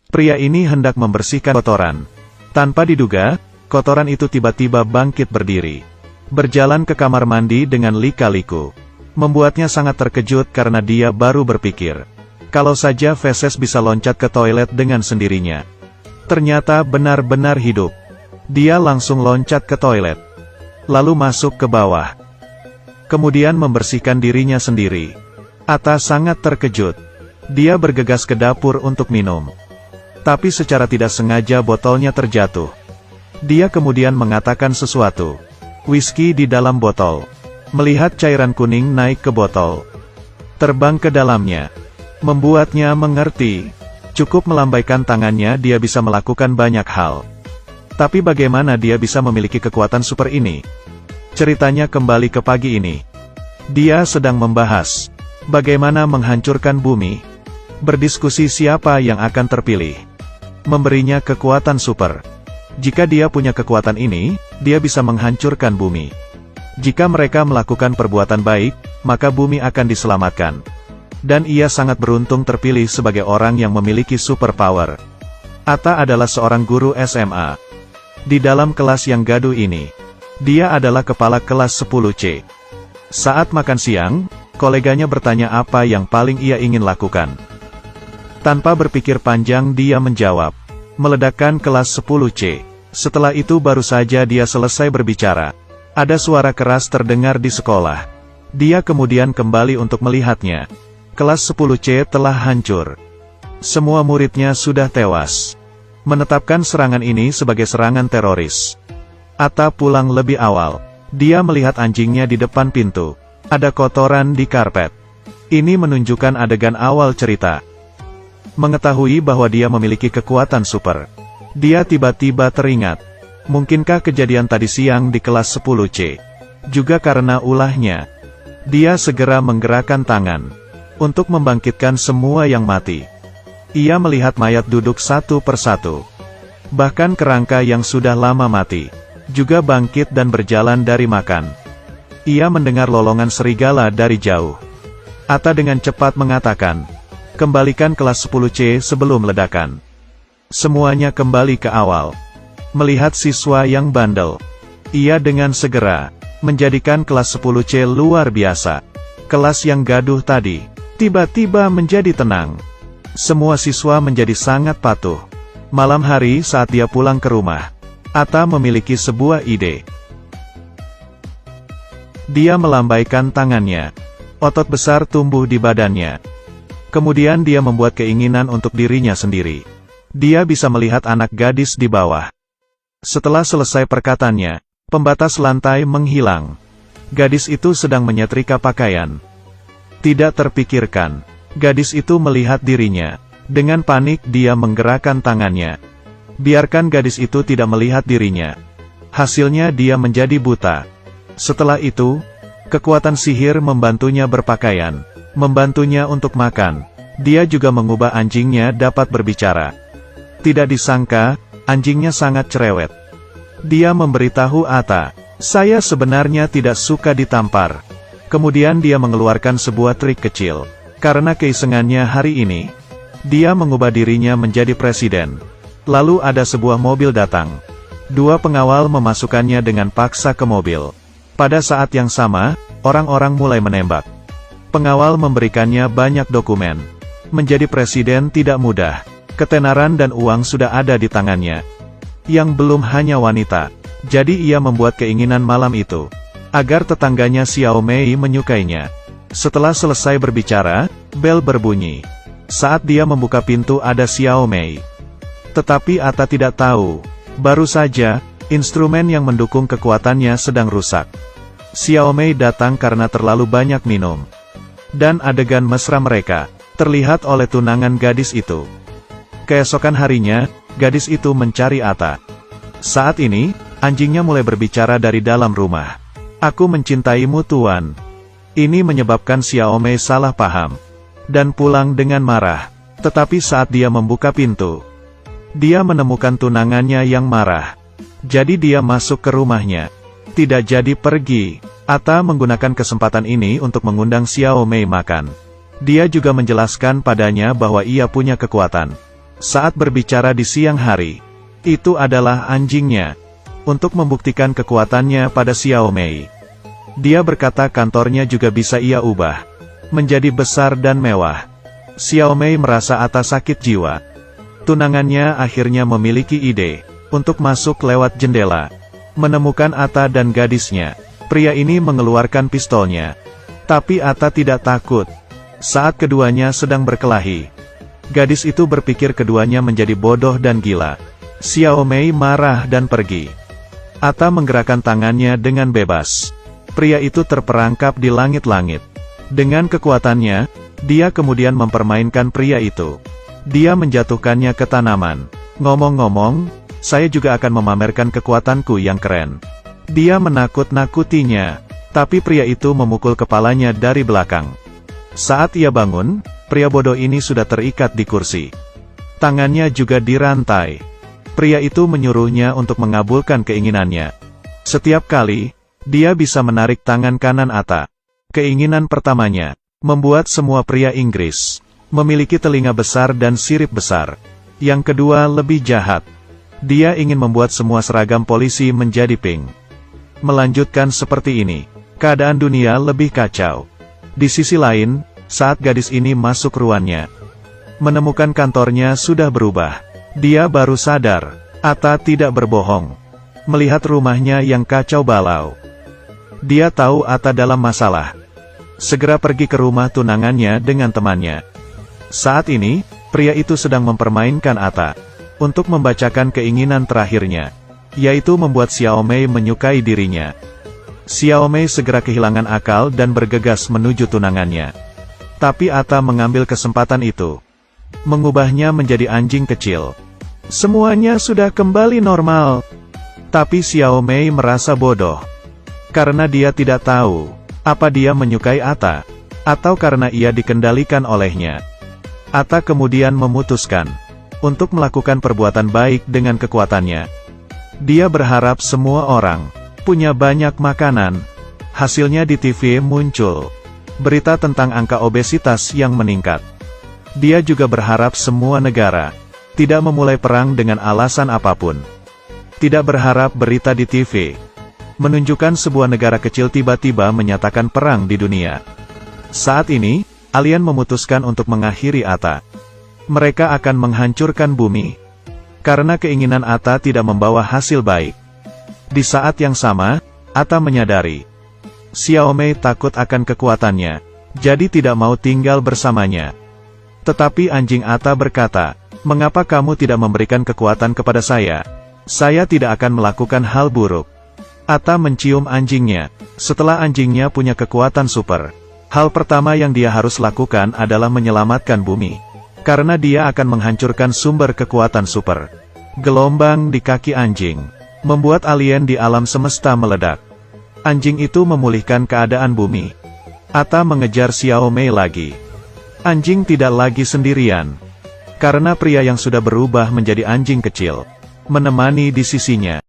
Pria ini hendak membersihkan kotoran. Tanpa diduga, kotoran itu tiba-tiba bangkit berdiri. Berjalan ke kamar mandi dengan lika-liku. Membuatnya sangat terkejut karena dia baru berpikir. Kalau saja feses bisa loncat ke toilet dengan sendirinya. Ternyata benar-benar hidup. Dia langsung loncat ke toilet. Lalu masuk ke bawah. Kemudian membersihkan dirinya sendiri. Atta sangat terkejut. Dia bergegas ke dapur untuk minum. Tapi secara tidak sengaja botolnya terjatuh. Dia kemudian mengatakan sesuatu. Whisky di dalam botol. Melihat cairan kuning naik ke botol. Terbang ke dalamnya. Membuatnya mengerti. Cukup melambaikan tangannya dia bisa melakukan banyak hal. Tapi bagaimana dia bisa memiliki kekuatan super ini? Ceritanya kembali ke pagi ini. Dia sedang membahas bagaimana menghancurkan bumi. Berdiskusi siapa yang akan terpilih. Memberinya kekuatan super. Jika dia punya kekuatan ini, dia bisa menghancurkan bumi. Jika mereka melakukan perbuatan baik, maka bumi akan diselamatkan. Dan ia sangat beruntung terpilih sebagai orang yang memiliki superpower. Atta adalah seorang guru SMA. Di dalam kelas yang gaduh ini, dia adalah kepala kelas 10C. Saat makan siang, koleganya bertanya apa yang paling ia ingin lakukan. Tanpa berpikir panjang dia menjawab, meledakkan kelas 10C. Setelah itu baru saja dia selesai berbicara. Ada suara keras terdengar di sekolah. Dia kemudian kembali untuk melihatnya. Kelas 10C telah hancur. Semua muridnya sudah tewas. Menetapkan serangan ini sebagai serangan teroris. Atta pulang lebih awal. Dia melihat anjingnya di depan pintu. Ada kotoran di karpet. Ini menunjukkan adegan awal cerita. Mengetahui bahwa dia memiliki kekuatan super. Dia tiba-tiba teringat. Mungkinkah kejadian tadi siang di kelas 10C? Juga karena ulahnya. Dia segera menggerakkan tangan. Untuk membangkitkan semua yang mati. Ia melihat mayat duduk satu persatu. Bahkan kerangka yang sudah lama mati. Juga bangkit dan berjalan dari makan. Ia mendengar lolongan serigala dari jauh. Atta dengan cepat mengatakan. Kembalikan kelas 10C sebelum ledakan. Semuanya kembali ke awal. Melihat siswa yang bandel. Ia dengan segera menjadikan kelas 10C luar biasa. Kelas yang gaduh tadi tiba-tiba menjadi tenang. Semua siswa menjadi sangat patuh. Malam hari saat dia pulang ke rumah, Atta memiliki sebuah ide. Dia melambaikan tangannya. Otot besar tumbuh di badannya. Kemudian dia membuat keinginan untuk dirinya sendiri. Dia bisa melihat anak gadis di bawah. Setelah selesai perkataannya, pembatas lantai menghilang. Gadis itu sedang menyetrika pakaian. Tidak terpikirkan, gadis itu melihat dirinya. Dengan panik dia menggerakkan tangannya. Biarkan gadis itu tidak melihat dirinya. Hasilnya dia menjadi buta. Setelah itu, kekuatan sihir membantunya berpakaian. Membantunya untuk makan. Dia juga mengubah anjingnya dapat berbicara. Tidak disangka, anjingnya sangat cerewet. Dia memberitahu Atta, saya sebenarnya tidak suka ditampar. Kemudian dia mengeluarkan sebuah trik kecil. Karena keisengannya hari ini, dia mengubah dirinya menjadi presiden. Lalu ada sebuah mobil datang. Dua pengawal memasukkannya dengan paksa ke mobil. Pada saat yang sama, orang-orang mulai menembak. Pengawal memberikannya banyak dokumen. Menjadi presiden tidak mudah. Ketenaran dan uang sudah ada di tangannya. Yang belum hanya wanita. Jadi ia membuat keinginan malam itu. Agar tetangganya Xiao Mei menyukainya. Setelah selesai berbicara, bel berbunyi. Saat dia membuka pintu ada Xiao Mei. Tetapi Atta tidak tahu. Baru saja, instrumen yang mendukung kekuatannya sedang rusak. Xiao Mei datang karena terlalu banyak minum. Dan adegan mesra mereka, terlihat oleh tunangan gadis itu. Keesokan harinya, gadis itu mencari Atta. Saat ini, anjingnya mulai berbicara dari dalam rumah. Aku mencintaimu tuan. Ini menyebabkan Xiao Mei salah paham. Dan pulang dengan marah. Tetapi saat dia membuka pintu, dia menemukan tunangannya yang marah. Jadi dia masuk ke rumahnya. Tidak jadi pergi. Atta menggunakan kesempatan ini untuk mengundang Xiao Mei makan. Dia juga menjelaskan padanya bahwa ia punya kekuatan. Saat berbicara di siang hari, itu adalah anjingnya. Untuk membuktikan kekuatannya pada Xiao Mei, dia berkata kantornya juga bisa ia ubah menjadi besar dan mewah. Xiao Mei merasa Ata sakit jiwa. Tunangannya akhirnya memiliki ide untuk masuk lewat jendela, menemukan Ata dan gadisnya. Pria ini mengeluarkan pistolnya, tapi Ata tidak takut. Saat keduanya sedang berkelahi, gadis itu berpikir keduanya menjadi bodoh dan gila. Xiao Mei marah dan pergi. Ata menggerakkan tangannya dengan bebas. Pria itu terperangkap di langit-langit. Dengan kekuatannya, dia kemudian mempermainkan pria itu. Dia menjatuhkannya ke tanaman. Ngomong-ngomong, saya juga akan memamerkan kekuatanku yang keren. Dia menakut-nakutinya, tapi pria itu memukul kepalanya dari belakang. Saat ia bangun, pria bodoh ini sudah terikat di kursi. Tangannya juga dirantai. Pria itu menyuruhnya untuk mengabulkan keinginannya. Setiap kali, dia bisa menarik tangan kanan Ata. Keinginan pertamanya, membuat semua pria Inggris memiliki telinga besar dan sirip besar. Yang kedua lebih jahat. Dia ingin membuat semua seragam polisi menjadi pink. Melanjutkan seperti ini, keadaan dunia lebih kacau. Di sisi lain, saat gadis ini masuk ruannya, menemukan kantornya sudah berubah. Dia baru sadar, Ata tidak berbohong. Melihat rumahnya yang kacau balau, dia tahu Ata dalam masalah. Segera pergi ke rumah tunangannya dengan temannya. Saat ini, pria itu sedang mempermainkan Ata untuk membacakan keinginan terakhirnya, yaitu membuat Xiao Mei menyukai dirinya. Xiao Mei segera kehilangan akal dan bergegas menuju tunangannya. Tapi Ata mengambil kesempatan itu, mengubahnya menjadi anjing kecil. Semuanya sudah kembali normal. Tapi Xiao Mei merasa bodoh, karena dia tidak tahu, apa dia menyukai Ata, atau karena ia dikendalikan olehnya. Ata kemudian memutuskan untuk melakukan perbuatan baik dengan kekuatannya. Dia berharap semua orang punya banyak makanan. Hasilnya di TV muncul berita tentang angka obesitas yang meningkat. Dia juga berharap semua negara tidak memulai perang dengan alasan apapun. Tidak berharap berita di TV menunjukkan sebuah negara kecil tiba-tiba menyatakan perang di dunia. Saat ini, alien memutuskan untuk mengakhiri Ata. Mereka akan menghancurkan bumi, karena keinginan Ata tidak membawa hasil baik. Di saat yang sama, Ata menyadari, Xiao Mei takut akan kekuatannya, jadi tidak mau tinggal bersamanya. Tetapi anjing Ata berkata, "Mengapa kamu tidak memberikan kekuatan kepada saya? Saya tidak akan melakukan hal buruk." Ata mencium anjingnya. Setelah anjingnya punya kekuatan super, hal pertama yang dia harus lakukan adalah menyelamatkan bumi. Karena dia akan menghancurkan sumber kekuatan super. Gelombang di kaki anjing membuat alien di alam semesta meledak. Anjing itu memulihkan keadaan bumi. Ata mengejar Xiao Mei lagi. Anjing tidak lagi sendirian, karena pria yang sudah berubah menjadi anjing kecil menemani di sisinya.